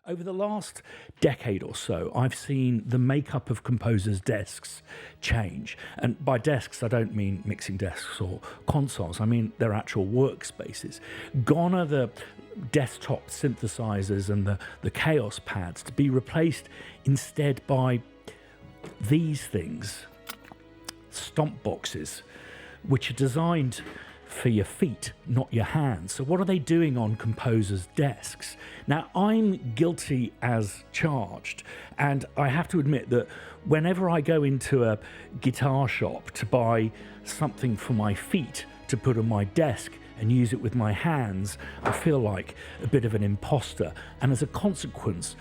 Over the last decade or so, I've seen the makeup of composers' desks change. And by desks, I don't mean mixing desks or consoles. I mean their actual workspaces. Gone are the desktop synthesizers and the chaos pads to be replaced instead by these things, stomp boxes, which are designed for your feet, not your hands. So what are they doing on composers' desks? Now, I'm guilty as charged, and I have to admit that whenever I go into a guitar shop to buy something for my feet to put on my desk and use it with my hands, I feel like a bit of an imposter, and as a consequence,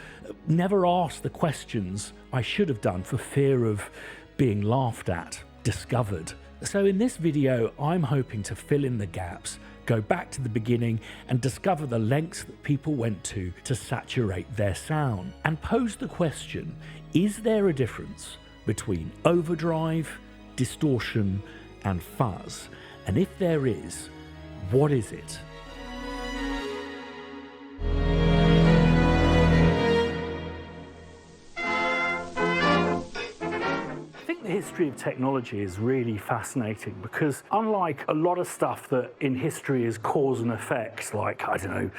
never ask the questions I should have done for fear of being laughed at, discovered. So in this video, I'm hoping to fill in the gaps, go back to the beginning and discover the lengths that people went to saturate their sound, and pose the question, is there a difference between overdrive, distortion and fuzz? And if there is, what is it? The history of technology is really fascinating because unlike a lot of stuff that in history is cause and effect, like, I don't know,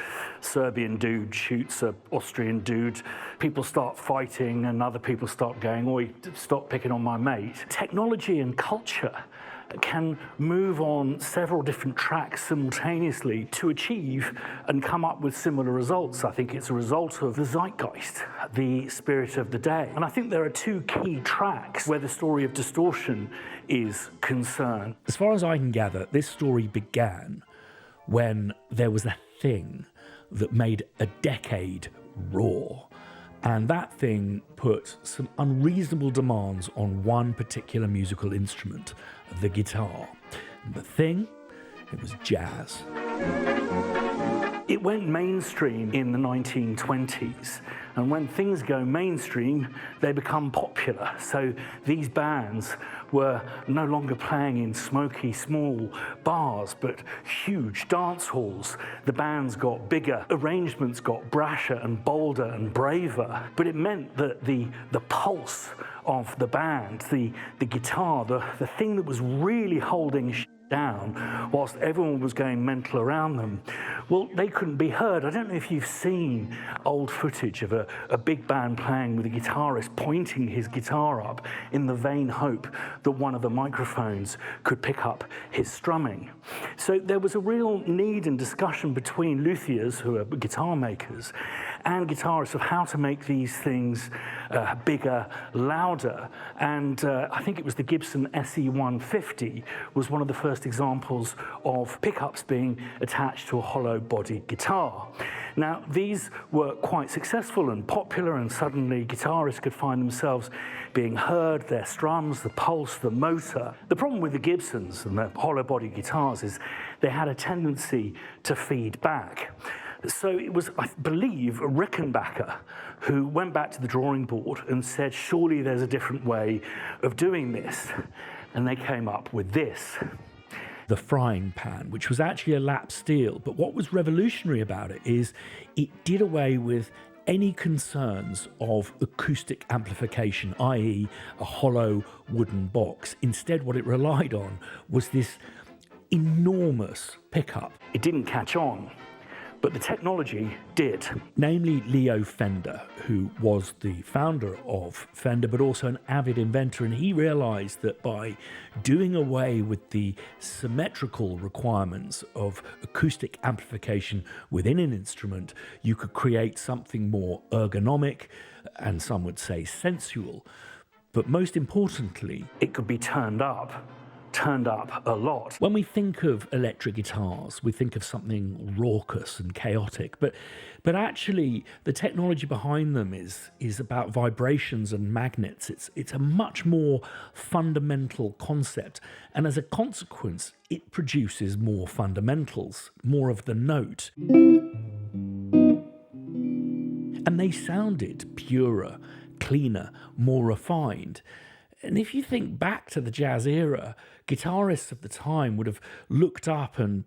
Serbian dude shoots an Austrian dude, people start fighting and other people start going, oi, stop picking on my mate. Technology and culture can move on several different tracks simultaneously to achieve and come up with similar results. I think it's a result of the zeitgeist, the spirit of the day. And I think there are two key tracks where the story of distortion is concerned. As far as I can gather, this story began when there was a thing that made a decade roar. And that thing put some unreasonable demands on one particular musical instrument, the guitar. And the thing, it was jazz. It went mainstream in the 1920s, and when things go mainstream, they become popular. So these bands were no longer playing in smoky, small bars, but huge dance halls. The bands got bigger, arrangements got brasher and bolder and braver, but it meant that the pulse of the band, the guitar, the thing that was really holding down whilst everyone was going mental around them, well, they couldn't be heard. I don't know if you've seen old footage of a big band playing with a guitarist pointing his guitar up in the vain hope that one of the microphones could pick up his strumming. So there was a real need and discussion between luthiers, who are guitar makers, and guitarists of how to make these things bigger, louder. And I think it was the Gibson SE-150 was one of the first examples of pickups being attached to a hollow-bodied guitar. Now, these were quite successful and popular, and suddenly guitarists could find themselves being heard, their strums, the pulse, the motor. The problem with the Gibsons and the hollow-bodied guitars is they had a tendency to feed back. So it was, I believe, Rickenbacker who went back to the drawing board and said, surely there's a different way of doing this. And they came up with this. The frying pan, which was actually a lap steel. But what was revolutionary about it is it did away with any concerns of acoustic amplification, i.e. a hollow wooden box. Instead, what it relied on was this enormous pickup. It didn't catch on, but the technology did. Namely Leo Fender, who was the founder of Fender, but also an avid inventor, and he realized that by doing away with the symmetrical requirements of acoustic amplification within an instrument, you could create something more ergonomic, and some would say sensual, but most importantly, it could be turned up a lot. When we think of electric guitars, we think of something raucous and chaotic, but actually the technology behind them is about vibrations and magnets. It's a much more fundamental concept, and as a consequence, it produces more fundamentals, more of the note. And they sounded purer, cleaner, more refined. And if you think back to the jazz era, guitarists of the time would have looked up and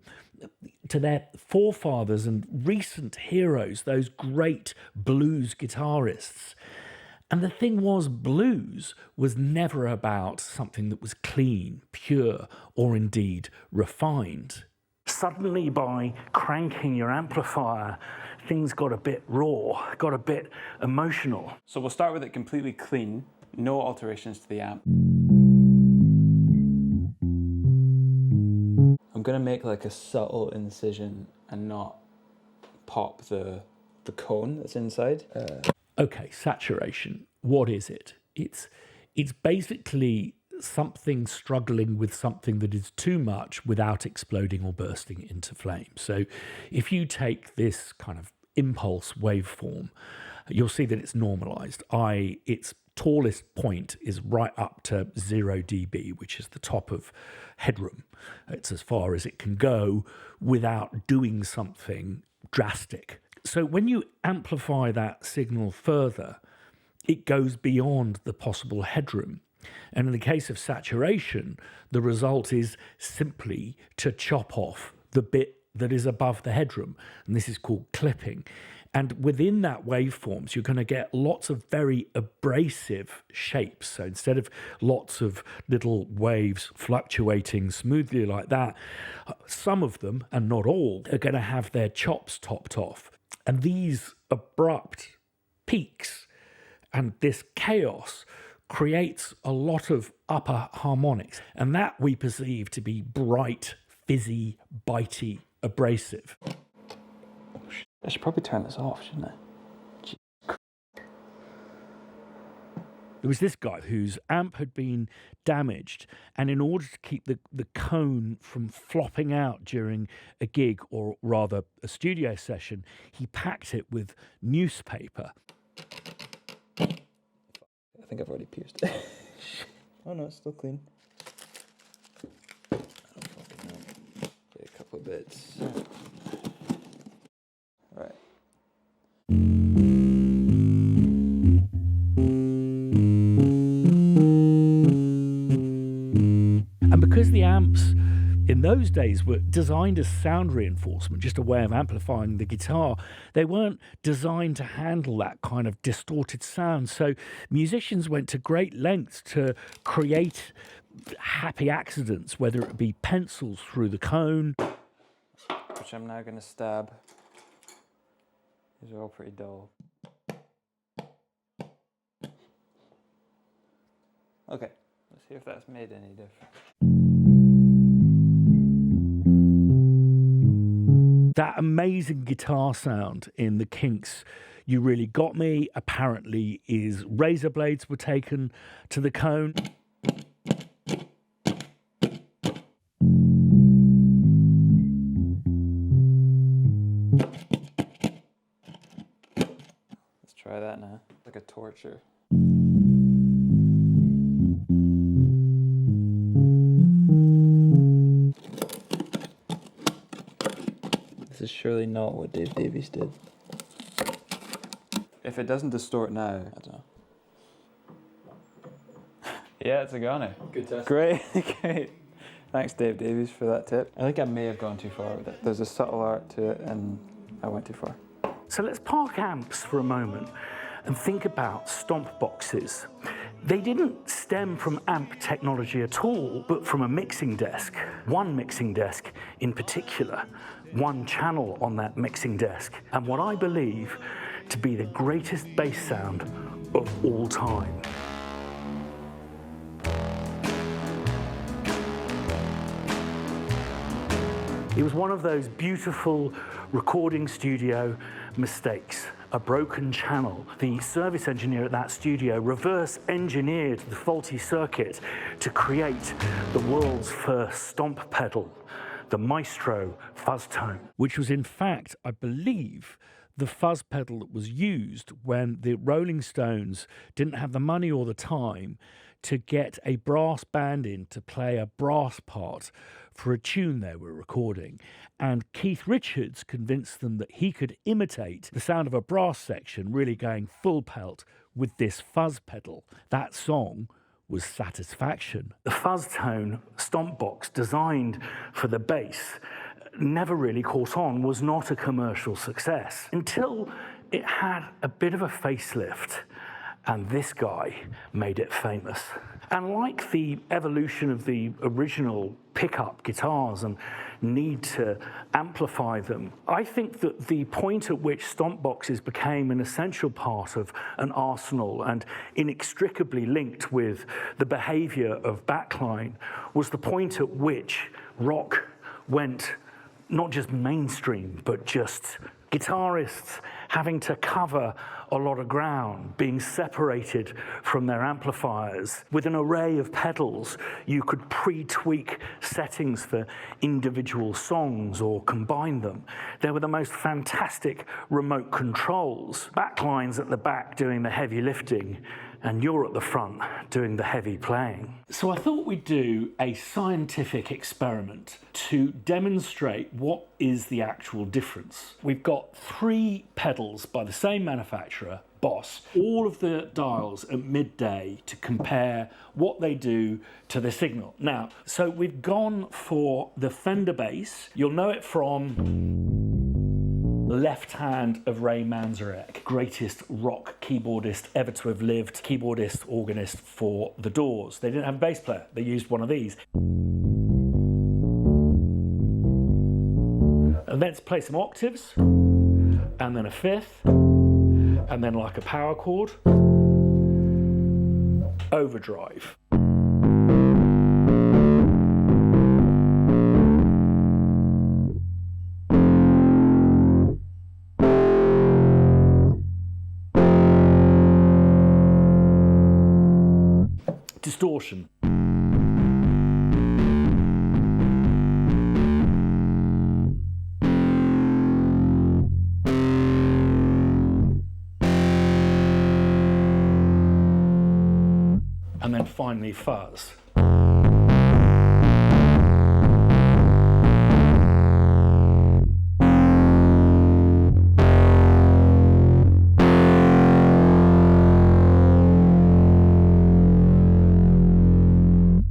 to their forefathers and recent heroes, those great blues guitarists. And the thing was, blues was never about something that was clean, pure, or indeed refined. Suddenly, by cranking your amplifier, things got a bit raw, got a bit emotional. So we'll start with it completely clean, no alterations to the amp. I'm gonna make like a subtle incision and not pop the cone that's inside. Okay, saturation. What is it? It's basically something struggling with something that is too much without exploding or bursting into flame. So if you take this kind of impulse waveform, you'll see that it's normalized. Its tallest point is right up to 0 dB, which is the top of headroom. It's as far as it can go without doing something drastic. So when you amplify that signal further, it goes beyond the possible headroom. And in the case of saturation, the result is simply to chop off the bit that is above the headroom. And this is called clipping. And within that waveforms, you're going to get lots of very abrasive shapes. So instead of lots of little waves fluctuating smoothly like that, some of them, and not all, are going to have their chops topped off. And these abrupt peaks and this chaos creates a lot of upper harmonics. And that we perceive to be bright, fizzy, bitey, abrasive. I should probably turn this off, shouldn't I? There was this guy whose amp had been damaged, and in order to keep the cone from flopping out during a gig, or rather a studio session, he packed it with newspaper. I think I've already pierced it. Oh no, it's still clean. I don't fucking know. Okay, a couple of bits. Alright. And because the amps in those days were designed as sound reinforcement, just a way of amplifying the guitar, they weren't designed to handle that kind of distorted sound. So musicians went to great lengths to create happy accidents, whether it be pencils through the cone, Which I'm now going to stab. These are all pretty dull. Okay, let's see if that's made any difference. that amazing guitar sound in the Kinks' You Really Got Me apparently is razor blades were taken to the cone. Let's try that now. Like a torture. This is surely not what Dave Davies did. If it doesn't distort now, I don't know. Yeah, it's a goner. Good test. Great, great. Thanks, Dave Davies, for that tip. I think I may have gone too far with it. There's a subtle art to it, and I went too far. So let's park amps for a moment and think about stomp boxes. They didn't stem from amp technology at all, but from a mixing desk. One mixing desk in particular, one channel on that mixing desk, and what I believe to be the greatest bass sound of all time. It was one of those beautiful recording studio mistakes, a broken channel. The service engineer at that studio reverse engineered the faulty circuit to create the world's first stomp pedal, the Maestro fuzz tone, which was in fact, I believe, the fuzz pedal that was used when the Rolling Stones didn't have the money or the time to get a brass band in to play a brass part for a tune they were recording. And Keith Richards convinced them that he could imitate the sound of a brass section, really going full pelt with this fuzz pedal. That song was satisfaction. The fuzz tone stomp box designed for the bass never really caught on, was not a commercial success until it had a bit of a facelift, and this guy made it famous. And like the evolution of the original pickup guitars and need to amplify them, I think that the point at which stomp boxes became an essential part of an arsenal and inextricably linked with the behavior of backline was the point at which rock went not just mainstream, but just guitarists having to cover a lot of ground, being separated from their amplifiers. With an array of pedals, you could pre-tweak settings for individual songs or combine them. There were the most fantastic remote controls, backlines at the back doing the heavy lifting, and you're at the front doing the heavy playing. So I thought we'd do a scientific experiment to demonstrate what is the actual difference. We've got 3 pedals by the same manufacturer, Boss, all of the dials at midday to compare what they do to the signal. Now, so we've gone for the Fender bass. You'll know it from left hand of Ray Manzarek, greatest rock keyboardist ever to have lived, keyboardist, organist for The Doors. They didn't have a bass player, they used one of these. And then to play some octaves, and then a fifth, and then like a power chord. Overdrive. Distortion. And then finally fuzz.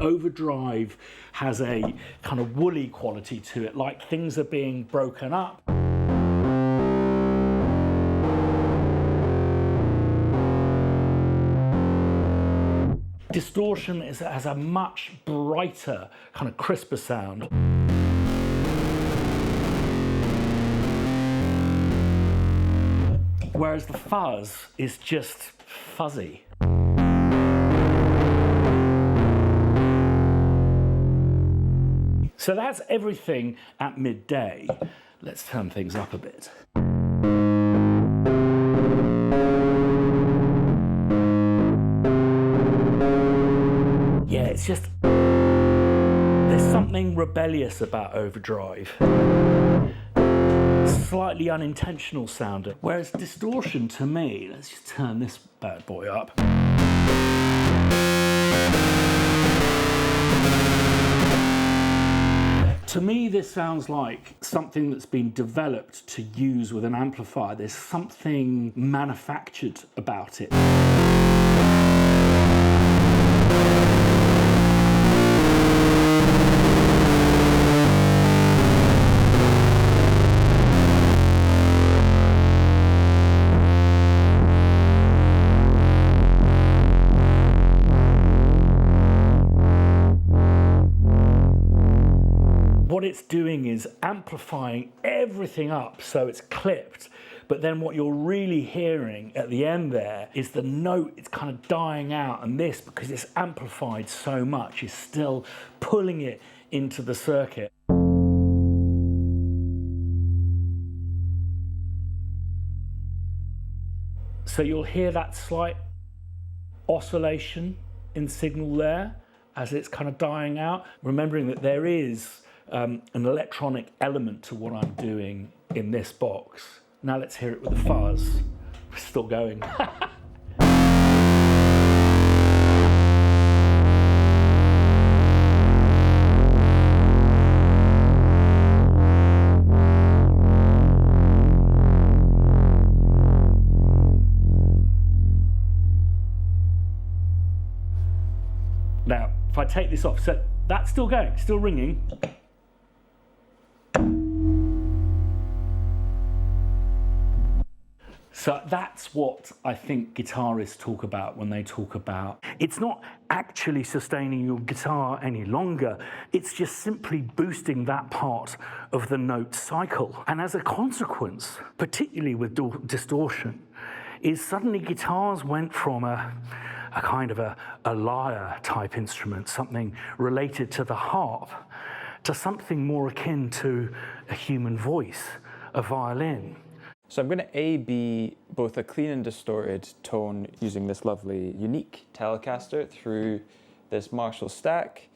Overdrive has a kind of woolly quality to it, like things are being broken up. Distortion has a much brighter, kind of crisper sound. Whereas the fuzz is just fuzzy. So that's everything at midday. Let's turn things up a bit. Yeah, it's just, there's something rebellious about Overdrive. Slightly unintentional sound. Whereas distortion to me, let's just turn this bad boy up. To me, this sounds like something that's been developed to use with an amplifier. There's something manufactured about it. What it's doing is amplifying everything up so it's clipped, but then what you're really hearing at the end there is the note, it's kind of dying out, and this, because it's amplified so much, is still pulling it into the circuit. So you'll hear that slight oscillation in signal there as it's kind of dying out, remembering that there is an electronic element to what I'm doing in this box. Now let's hear it with the fuzz. We're still going. If I take this off, so that's still going, still ringing. So that's what I think guitarists talk about when they talk about, it's not actually sustaining your guitar any longer, it's just simply boosting that part of the note cycle. And as a consequence, particularly with distortion, is suddenly guitars went from a kind of a lyre type instrument, something related to the harp, to something more akin to a human voice, a violin. So I'm going to A-B both a clean and distorted tone using this lovely unique Telecaster through this Marshall stack,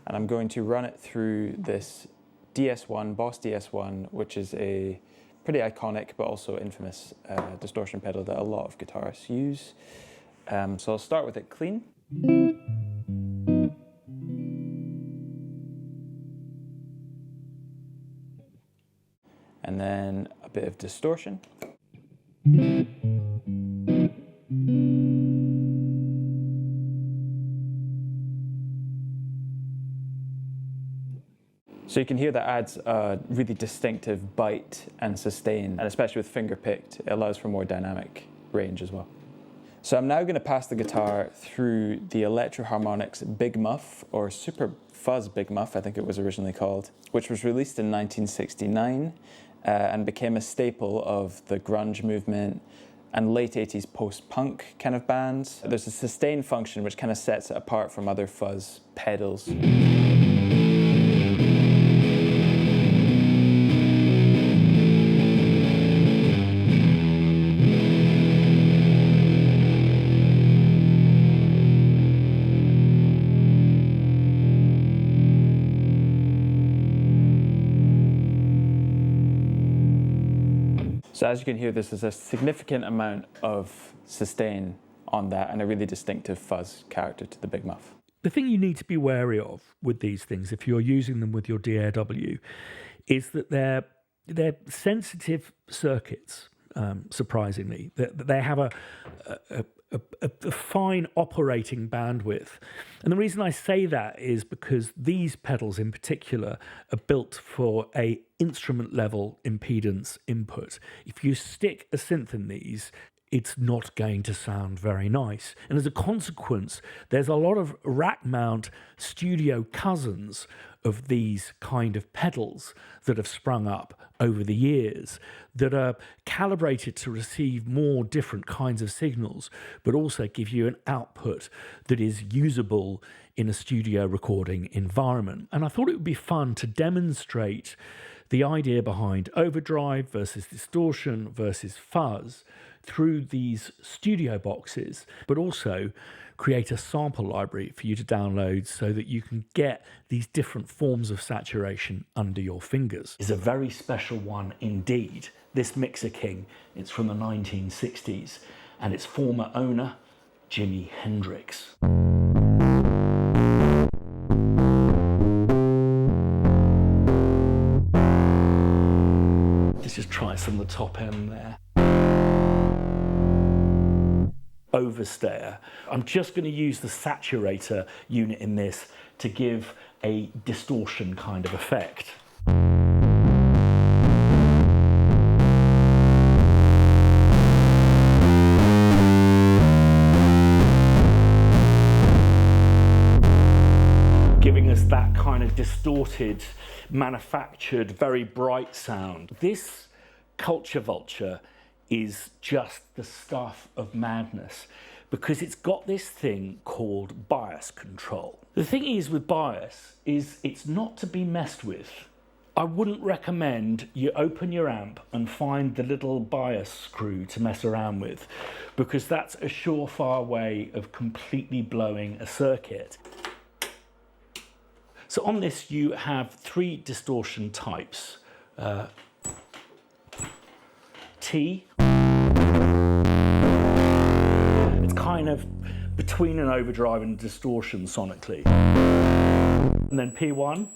and I'm going to run it through this DS1, Boss DS1, which is a pretty iconic but also infamous distortion pedal that a lot of guitarists use. So I'll start with it clean. And then a bit of distortion. So you can hear that adds a really distinctive bite and sustain, and especially with finger picked, it allows for more dynamic range as well. So I'm now going to pass the guitar through the Electro-Harmonix Big Muff, or Super Fuzz Big Muff, I think it was originally called, which was released in 1969 and became a staple of the grunge movement and late 80s post-punk kind of bands. There's a sustain function which kind of sets it apart from other fuzz pedals. So as you can hear, this is a significant amount of sustain on that and a really distinctive fuzz character to the Big Muff. The thing you need to be wary of with these things, if you're using them with your DAW, is that they're sensitive circuits, surprisingly. They have a fine operating bandwidth. And the reason I say that is because these pedals in particular are built for a instrument level impedance input. If you stick a synth in these, it's not going to sound very nice. And as a consequence, there's a lot of rack mount studio cousins of these kind of pedals that have sprung up over the years that are calibrated to receive more different kinds of signals, but also give you an output that is usable in a studio recording environment. And I thought it would be fun to demonstrate the idea behind overdrive versus distortion versus fuzz through these studio boxes, but also create a sample library for you to download so that you can get these different forms of saturation under your fingers. It's a very special one indeed. This Mixer King, it's from the 1960s, and its former owner, Jimi Hendrix. Let's just try some of the top end there. Overstayer. I'm just going to use the saturator unit in this to give a distortion kind of effect. Giving us that kind of distorted, manufactured, very bright sound. This Culture Vulture is just the stuff of madness because it's got this thing called bias control. The thing is with bias is it's not to be messed with. I wouldn't recommend you open your amp and find the little bias screw to mess around with, because that's a surefire way of completely blowing a circuit. So on this you have 3 distortion types. T. It's kind of between an overdrive and distortion sonically. And then P1.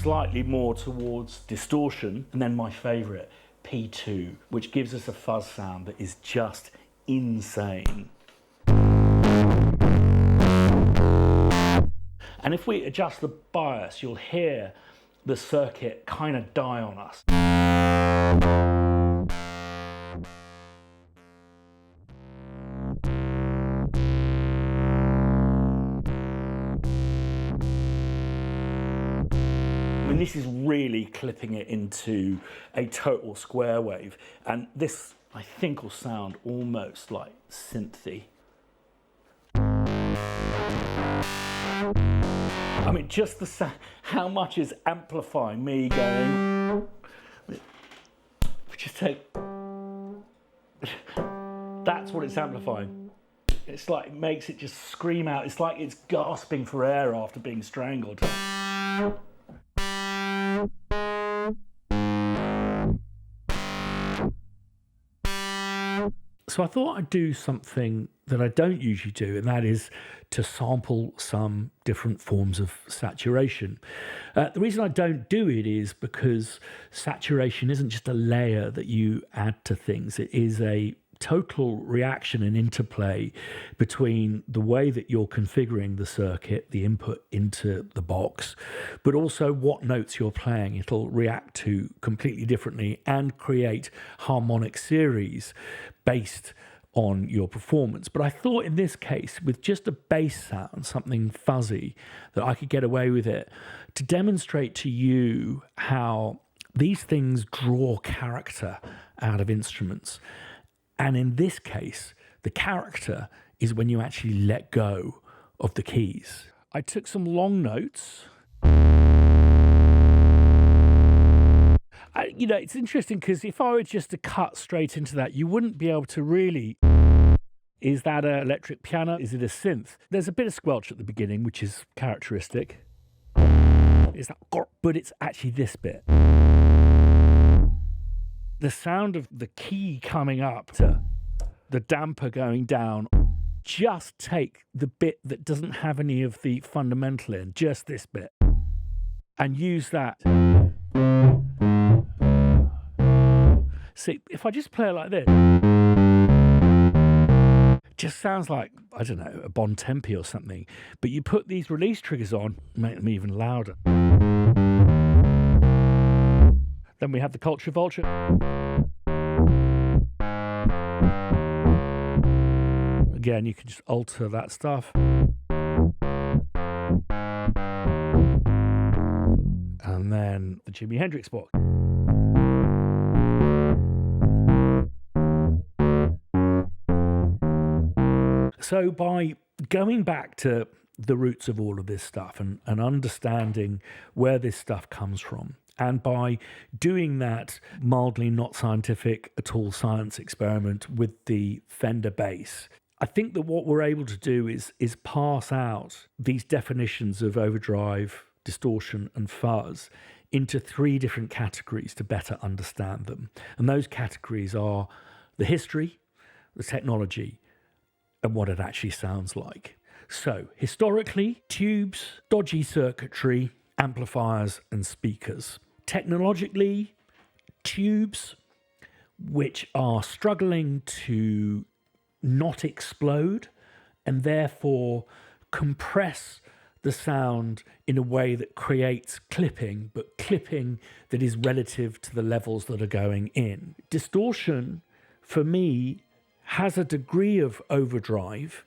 slightly more towards distortion, and then my favourite, P2, which gives us a fuzz sound that is just insane. And if we adjust the bias, you'll hear the circuit kind of die on us. I mean, this is really clipping it into a total square wave, and this, I think, will sound almost like synthy. I mean, just the sound, how much is amplifying me going. Just take. That's what it's amplifying. It's like it makes it just scream out. It's like it's gasping for air after being strangled. So I thought I'd do something that I don't usually do, and that is to sample some different forms of saturation. The reason I don't do it is because saturation isn't just a layer that you add to things. It is a total reaction and interplay between the way that you're configuring the circuit, the input into the box, but also what notes you're playing. It'll react to completely differently and create harmonic series based on your performance. But I thought in this case, with just a bass sound, something fuzzy, that I could get away with it to demonstrate to you how these things draw character out of instruments. And in this case, the character is when you actually let go of the keys. I took some long notes. You know, it's interesting because if I were just to cut straight into that, you wouldn't be able to really. Is that an electric piano? Is it a synth? There's a bit of squelch at the beginning, which is characteristic. Is that? But it's actually this bit. The sound of the key coming up to the damper going down. Just take the bit that doesn't have any of the fundamental in, just this bit, and use that. See, if I just play it like this, it just sounds like, I don't know, a Bon Tempi or something. But you put these release triggers on, make them even louder. Then we have the Culture Vulture. Again, you can just alter that stuff. And then the Jimi Hendrix box. So by going back to the roots of all of this stuff and understanding where this stuff comes from, and by doing that mildly not scientific at all science experiment with the Fender bass, I think that what we're able to do is pass out these definitions of overdrive, distortion, and fuzz into three different categories to better understand them. And those categories are the history, the technology, and what it actually sounds like. So, historically, tubes, dodgy circuitry, amplifiers, and speakers. Technologically, tubes, which are struggling to not explode and therefore compress the sound in a way that creates clipping, but clipping that is relative to the levels that are going in. Distortion, for me, has a degree of overdrive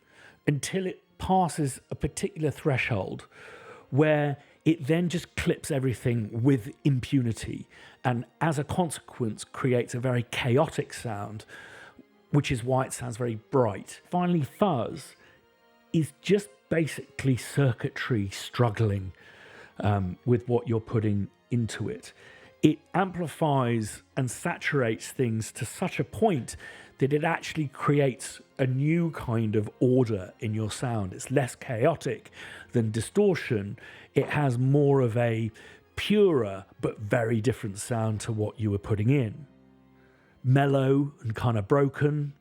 until it passes a particular threshold where it then just clips everything with impunity and as a consequence creates a very chaotic sound, which is why it sounds very bright. Finally, fuzz is just basically circuitry struggling with what you're putting into it. It amplifies and saturates things to such a point that it actually creates a new kind of order in your sound. It's less chaotic than distortion. It has more of a purer but very different sound to what you were putting in. Mellow and kind of broken,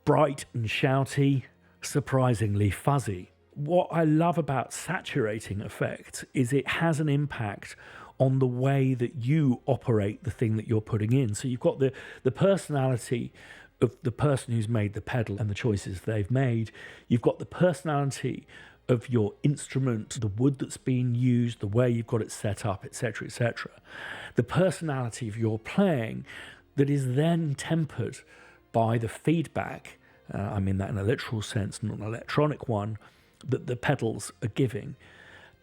bright and shouty, surprisingly fuzzy. What I love about saturating effects is it has an impact on the way that you operate the thing that you're putting in. So you've got the personality of the person who's made the pedal and the choices they've made. You've got the personality of your instrument, the wood that's being used, the way you've got it set up, etc., etc. The personality of your playing that is then tempered by the feedback, I mean that in a literal sense, not an electronic one, that the pedals are giving.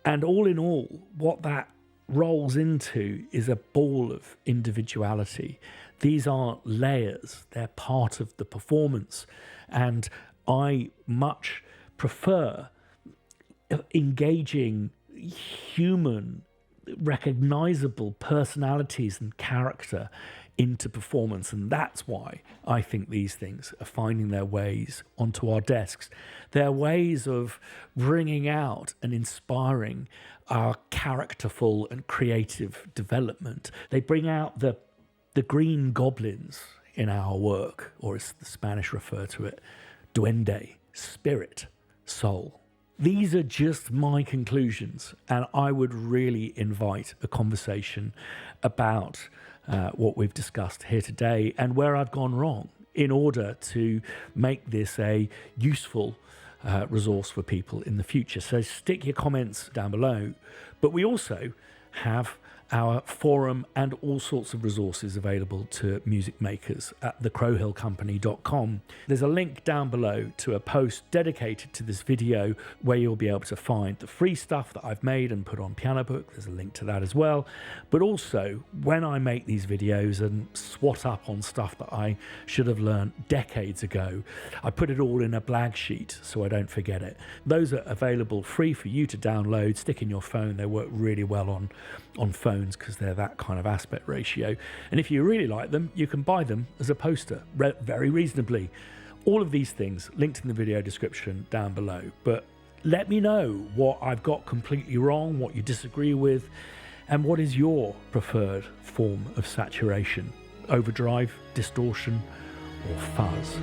And all in all, what that rolls into is a ball of individuality. These aren't layers, they're part of the performance. And I much prefer engaging human, recognizable personalities and character into performance, and that's why I think these things are finding their ways onto our desks. They're ways of bringing out and inspiring our characterful and creative development. They bring out the green goblins in our work, or as the Spanish refer to it, duende, spirit, soul. These are just my conclusions, and I would really invite a conversation about what we've discussed here today and where I've gone wrong in order to make this a useful resource for people in the future. So stick your comments down below. But we also have our forum and all sorts of resources available to music makers at thecrowhillcompany.com. There's a link down below to a post dedicated to this video where you'll be able to find the free stuff that I've made and put on Piano Book. There's a link to that as well. But also, when I make these videos and swat up on stuff that I should have learned decades ago, I put it all in a blag sheet so I don't forget it. Those are available free for you to download, stick in your phone. They work really well on phones because they're that kind of aspect ratio. And if you really like them, you can buy them as a poster very reasonably. All of these things linked in the video description down below. But let me know what I've got completely wrong, what you disagree with, and what is your preferred form of saturation: overdrive, distortion, or fuzz.